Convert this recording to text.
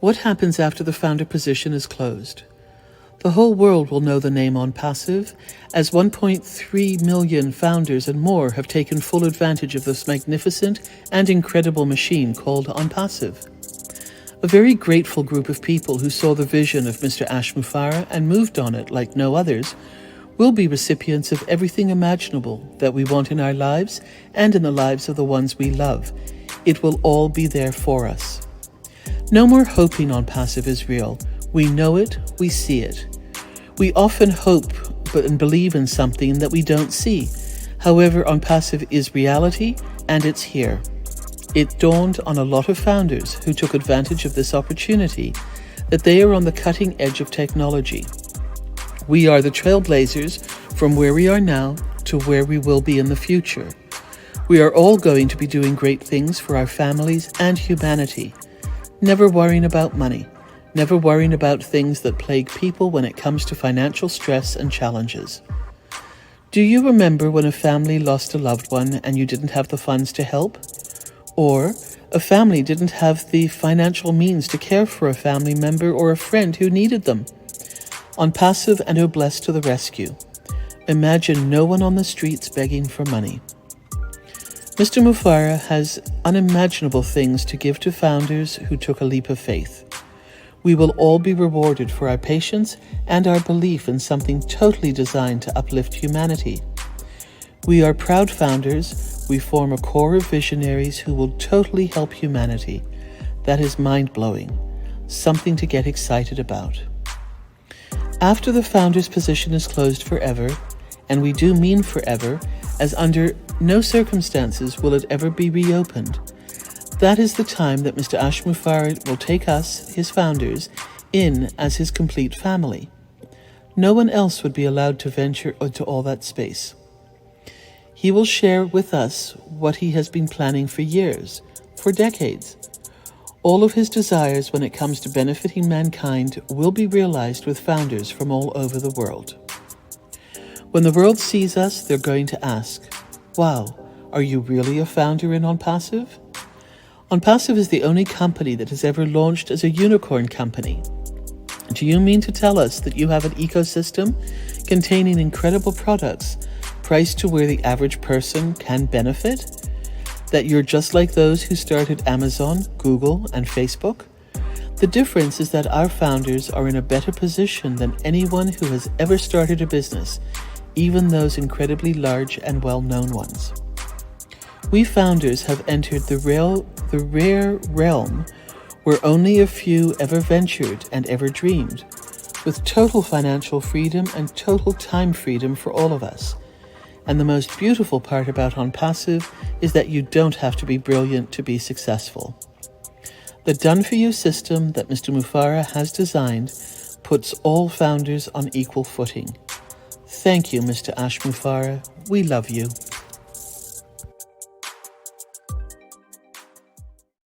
What happens after the founder position is closed? The whole world will know the name ONPASSIVE, as 1.3 million founders and more have taken full advantage of this magnificent and incredible machine called ONPASSIVE. A very grateful group of people who saw the vision of Mr. Mufareh and moved on it like no others will be recipients of everything imaginable that we want in our lives and in the lives of the ones we love. It will all be there for us. No more hoping ONPASSIVE is real. We know it, we see it. We often hope and believe in something that we don't see. However, ONPASSIVE is reality, and it's here. It dawned on a lot of founders who took advantage of this opportunity that they are on the cutting edge of technology. We are the trailblazers from where we are now to where we will be in the future. We are all going to be doing great things for our families and humanity, never worrying about money, never worrying about things that plague people when it comes to financial stress and challenges. Do you remember when a family lost a loved one and you didn't have the funds to help? Or a family didn't have the financial means to care for a family member or a friend who needed them? ONPASSIVE and Obless to the rescue. Imagine no one on the streets begging for money. Mr. Mufareh has unimaginable things to give to founders who took a leap of faith. We will all be rewarded for our patience and our belief in something totally designed to uplift humanity. We are proud founders. We form a core of visionaries who will totally help humanity. That is mind-blowing, something to get excited about. After the founder's position is closed forever, and we do mean forever, as under no circumstances will it ever be reopened, that is the time that Mr. Mufareh will take us, his founders, in as his complete family. No one else would be allowed to venture into all that space. He will share with us what he has been planning for years, for decades. All of his desires when it comes to benefiting mankind will be realized with founders from all over the world. When the world sees us, they're going to ask, wow, are you really a founder in ONPASSIVE? ONPASSIVE is the only company that has ever launched as a unicorn company. Do you mean to tell us that you have an ecosystem containing incredible products priced to where the average person can benefit? That you're just like those who started Amazon, Google, and Facebook? The difference is that our founders are in a better position than anyone who has ever started a business, even those incredibly large and well-known ones. We founders have entered the rare realm where only a few ever ventured and ever dreamed, with total financial freedom and total time freedom for all of us. And the most beautiful part about ONPASSIVE is that you don't have to be brilliant to be successful. The done-for-you system that Mr. Mufareh has designed puts all founders on equal footing. Thank you, Mr. Mufareh. We love you.